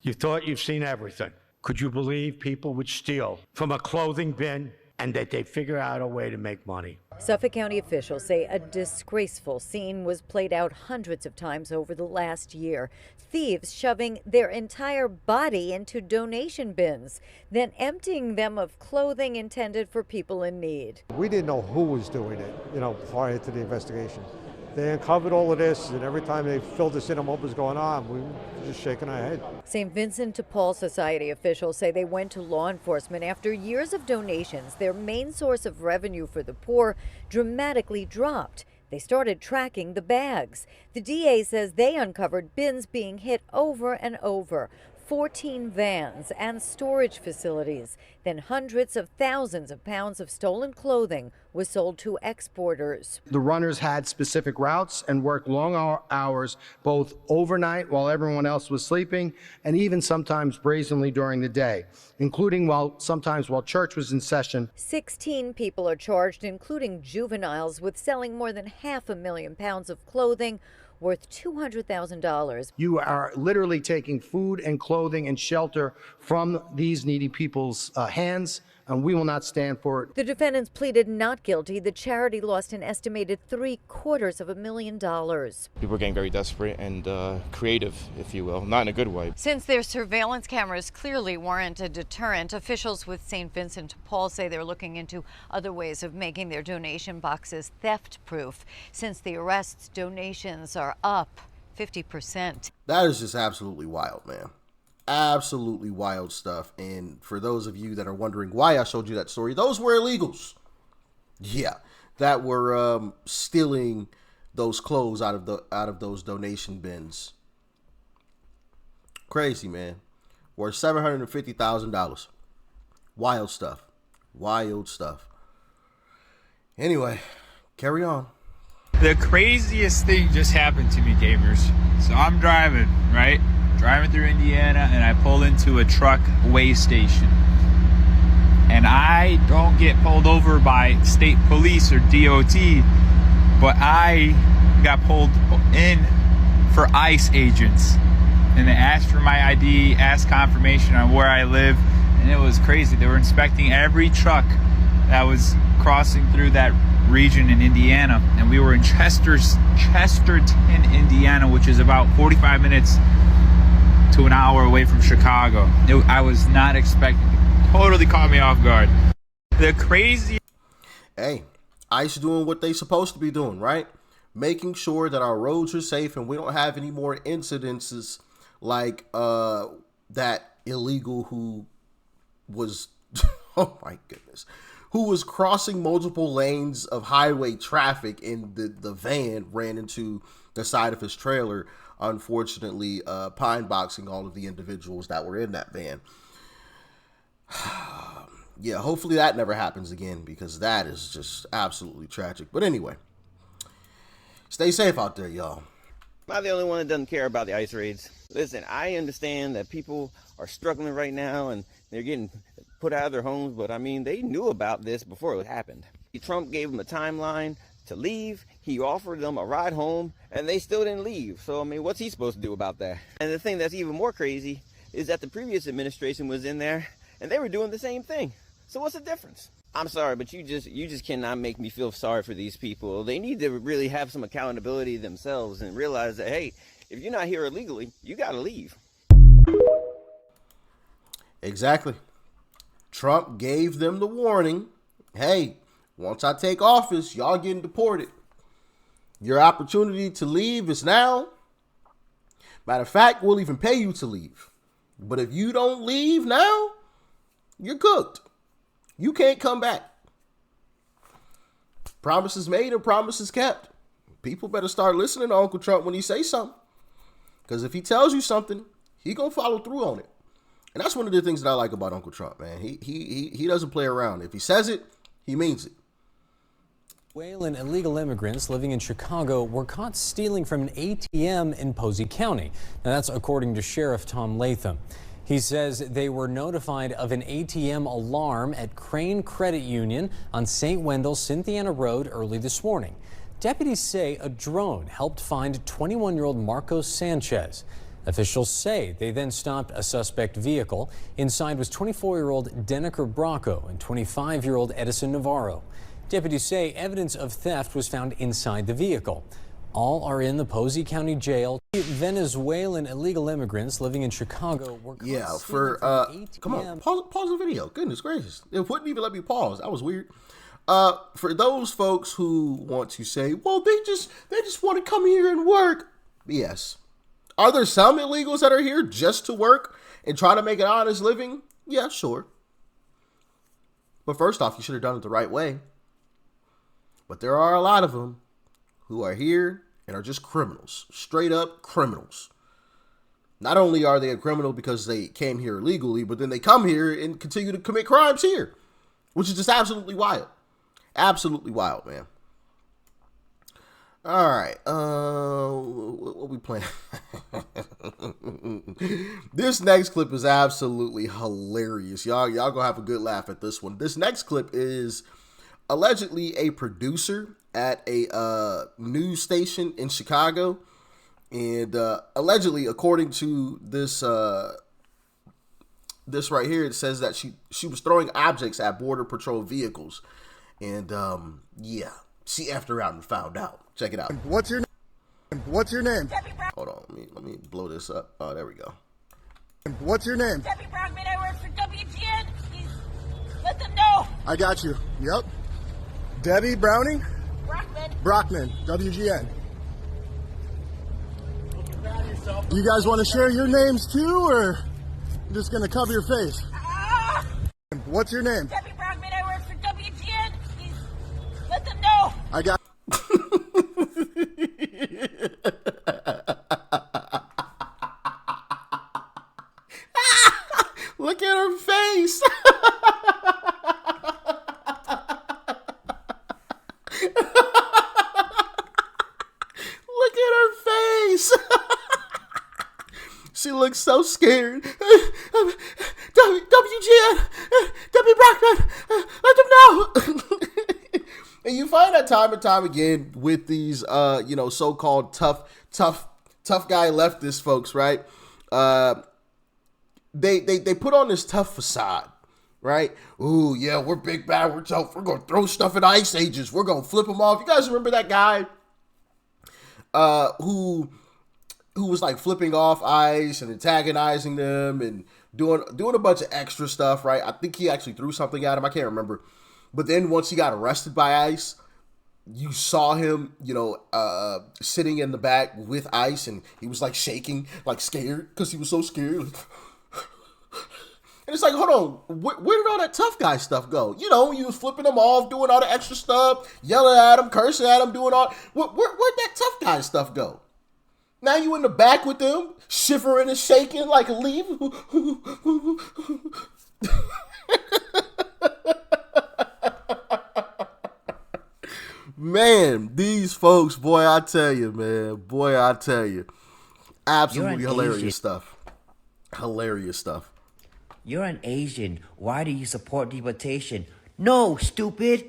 You thought you've seen everything. Could you believe people would steal from a clothing bin and that they figure out a way to make money? Suffolk County officials say a disgraceful scene was played out hundreds of times over the last year. Thieves shoving their entire body into donation bins, then emptying them of clothing intended for people in need. We didn't know who was doing it, prior to the investigation. They uncovered all of this, and every time they filled us in on what was going on, we were just shaking our head. St. Vincent de Paul Society officials say they went to law enforcement after years of donations. Their main source of revenue for the poor dramatically dropped. They started tracking the bags. The DA says they uncovered bins being hit over and over. 14 vans and storage facilities. Then hundreds of thousands of pounds of stolen clothing was sold to exporters. The runners had specific routes and worked long hours, both overnight while everyone else was sleeping, and even sometimes brazenly during the day, including sometimes while church was in session. 16 people are charged, including juveniles, with selling more than 500,000 pounds of clothing worth $200,000. You are literally taking food and clothing and shelter from these needy people's hands, and we will not stand for it. The defendants pleaded not guilty. The charity lost an estimated $750,000. People are getting very desperate and creative, if you will, not in a good way. Since their surveillance cameras clearly weren't a deterrent, officials with St. Vincent de Paul say they're looking into other ways of making their donation boxes theft-proof. Since the arrests, donations are up 50%. That is just absolutely wild, man. Absolutely wild stuff. And for those of you that are wondering why I showed you that story, those were illegals. Yeah, that were stealing those clothes out of those donation bins. Crazy, man. Worth $750,000. Wild stuff. Wild stuff. Anyway, carry on. The craziest thing just happened to me, gamers. So I'm driving, right? Driving through Indiana, and I pull into a truck weigh station. And I don't get pulled over by state police or DOT, but I got pulled in for ICE agents. And they asked for my ID, asked confirmation on where I live, and it was crazy. They were inspecting every truck that was crossing through that region in Indiana, and we were in Chesterton, Indiana, which is about 45 minutes to an hour away from Chicago. I was not expecting it. Totally caught me off guard. The crazy. Hey, ICE doing what they supposed to be doing, right? Making sure that our roads are safe and we don't have any more incidences like that illegal who was, oh my goodness, who was crossing multiple lanes of highway traffic, and the van ran into the side of his trailer, unfortunately pine boxing all of the individuals that were in that van. Yeah, hopefully that never happens again, because that is just absolutely tragic. But anyway, stay safe out there, y'all. Am I the only one that doesn't care about the ICE raids? Listen, I understand that people are struggling right now and they're getting put out of their homes, but I mean, they knew about this before it happened. Trump gave them a timeline to leave. He offered them a ride home, and they still didn't leave. So, I mean, what's he supposed to do about that? And the thing that's even more crazy is that the previous administration was in there, and they were doing the same thing. So what's the difference? I'm sorry, but you just cannot make me feel sorry for these people. They need to really have some accountability themselves and realize that, hey, if you're not here illegally, you got to leave. Exactly. Trump gave them the warning. Hey, once I take office, y'all getting deported. Your opportunity to leave is now. Matter of fact, we'll even pay you to leave. But if you don't leave now, you're cooked. You can't come back. Promises made and promises kept. People better start listening to Uncle Trump when he says something. Because if he tells you something, he gonna follow through on it. And that's one of the things that I like about Uncle Trump, man. He doesn't play around. If he says it, he means it. Whalen illegal immigrants living in Chicago were caught stealing from an ATM in Posey County. Now that's according to Sheriff Tom Latham. He says they were notified of an ATM alarm at Crane Credit Union on St. Wendell, Cynthiana Road early this morning. Deputies say a drone helped find 21-year-old Marcos Sanchez. Officials say they then stopped a suspect vehicle. Inside was 24-year-old Denneker Bracco and 25-year-old Edison Navarro. Deputies say evidence of theft was found inside the vehicle. All are in the Posey County Jail. Venezuelan illegal immigrants living in Chicago were caught stealing from an ATM. Come on, pause the video. Goodness gracious. It wouldn't even let me pause. That was weird. For those folks who want to say, well, they just want to come here and work. Yes. Are there some illegals that are here just to work and try to make an honest living? Yeah, sure. But first off, you should have done it the right way. But there are a lot of them who are here and are just criminals, straight up criminals. Not only are they a criminal because they came here illegally, but then they come here and continue to commit crimes here, which is just absolutely wild. Absolutely wild, man. All right, what we playing? This next clip is absolutely hilarious. Y'all gonna have a good laugh at this one. This next clip is allegedly a producer at a news station in Chicago, and allegedly, according to this this right here, it says that she was throwing objects at Border Patrol vehicles, and yeah, she effed around and found out. Check it out. What's your name? What's your name? Hold on, let me blow this up. Oh, there we go. What's your name? Debbie Brockman, I work for WGN. Please let them know. I got you. Yep. Debbie Browning? Brockman, WGN. You guys want to share your names too, or I'm just going to cover your face? What's your name? Debbie Brockman, I work for WGN. Please let them know. I got. Look at her face. Look at her face. She looks so scared. WGN, Debbie Brockman, let them know. And you find that time and time again with these, so-called tough guy leftist folks, right? They put on this tough facade, right? Ooh, yeah, we're big bad, we're tough. We're gonna throw stuff at ice ages. We're gonna flip them off. You guys remember that guy who was like flipping off ICE and antagonizing them and doing a bunch of extra stuff, right? I think he actually threw something at him. I can't remember. But then once he got arrested by ICE, you saw him, sitting in the back with ICE, and he was like shaking, like scared, because he was so scared. And it's like, hold on, where did all that tough guy stuff go? You was flipping them off, doing all the extra stuff, yelling at him, cursing at him, doing all. Where'd that tough guy stuff go? Now you in the back with them, shivering and shaking like a leaf. Man, these folks, boy, I tell you, man. Boy, I tell you. Absolutely hilarious stuff. Hilarious stuff. You're an Asian. Why do you support deportation? No, stupid.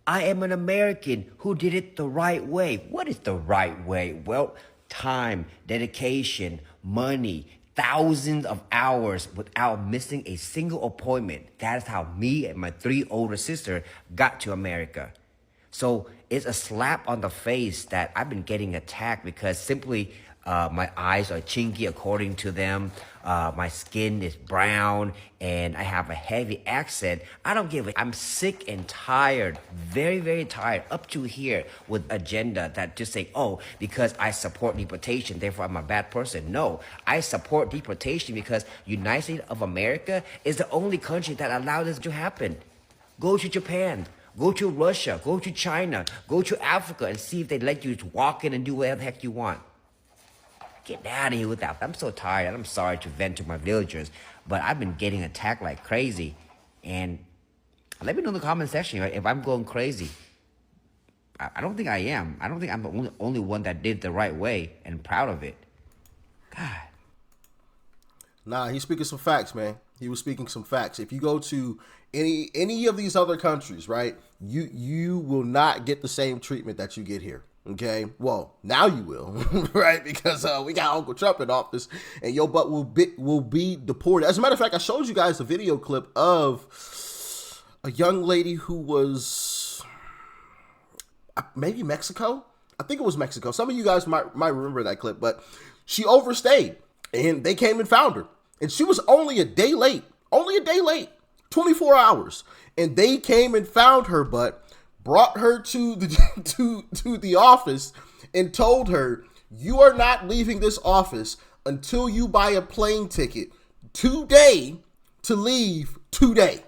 I am an American who did it the right way. What is the right way? Well, time, dedication, money, thousands of hours without missing a single appointment. That is how me and my 3 older sisters got to America. So it's a slap on the face that I've been getting attacked because simply my eyes are chinky according to them. My skin is brown and I have a heavy accent. I don't give a. I'm sick and tired, very, very tired, up to here with agenda that just say, oh, because I support deportation, therefore I'm a bad person. No, I support deportation because United States of America is the only country that allowed this to happen. Go to Japan. Go to Russia, go to China, go to Africa and see if they let you walk in and do whatever the heck you want. Get out of here with that. I'm so tired. I'm sorry to vent to my villagers, but I've been getting attacked like crazy. And let me know in the comment section if I'm going crazy. I don't think I am. I don't think I'm the only one that did the right way and proud of it. God. Nah, he's speaking some facts, man. He was speaking some facts. If you go to any of these other countries, right, you will not get the same treatment that you get here. Okay, well, now you will, right? Because we got Uncle Trump in office, and your butt will be deported. As a matter of fact, I showed you guys a video clip of a young lady who was maybe Mexico. I think it was Mexico. Some of you guys might remember that clip, but she overstayed, and they came and found her, and she was only a day late. 24 hours, and they came and found her, but brought her to the to the office and told her, you are not leaving this office until you buy a plane ticket today to leave today.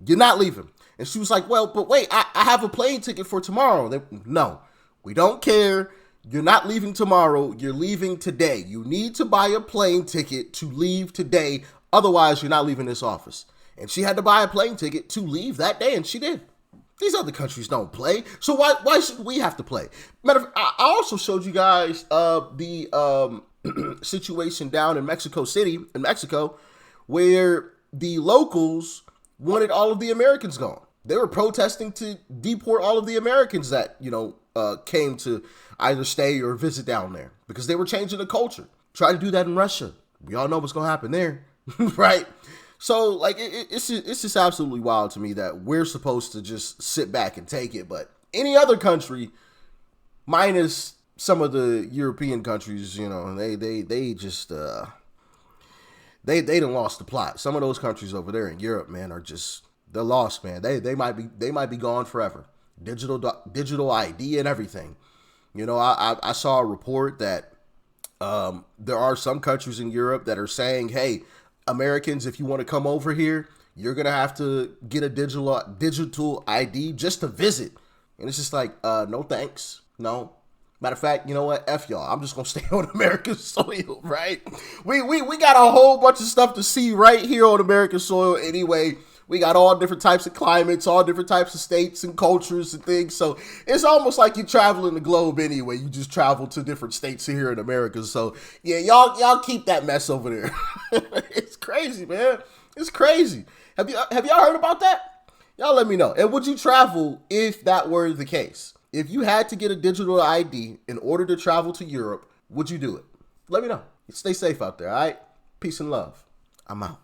You're not leaving. And she was like, well, but wait, I have a plane ticket for tomorrow. No, we don't care. You're not leaving tomorrow. You're leaving today. You need to buy a plane ticket to leave today. Otherwise, you're not leaving this office. And she had to buy a plane ticket to leave that day, and she did. These other countries don't play, so why should we have to play? Matter of fact, I also showed you guys the situation down in Mexico City, in Mexico, where the locals wanted all of the Americans gone. They were protesting to deport all of the Americans that, came to either stay or visit down there because they were changing the culture. Try to do that in Russia. We all know what's going to happen there, right? So, like, it's just absolutely wild to me that we're supposed to just sit back and take it. But any other country, minus some of the European countries, they just they done lost the plot. Some of those countries over there in Europe, man, they're lost, man. They might be gone forever. Digital ID and everything. I saw a report that there are some countries in Europe that are saying, hey, Americans, if you want to come over here, you're going to have to get a digital ID just to visit. And it's just like, no thanks. No. Matter of fact, you know what? F y'all. I'm just going to stay on American soil, right? We got a whole bunch of stuff to see right here on American soil anyway. We got all different types of climates, all different types of states and cultures and things. So it's almost like you're traveling the globe anyway. You just travel to different states here in America. So yeah, y'all keep that mess over there. It's crazy, man. It's crazy. Have y'all heard about that? Y'all let me know. And would you travel if that were the case? If you had to get a digital ID in order to travel to Europe, would you do it? Let me know. Stay safe out there, all right? Peace and love. I'm out.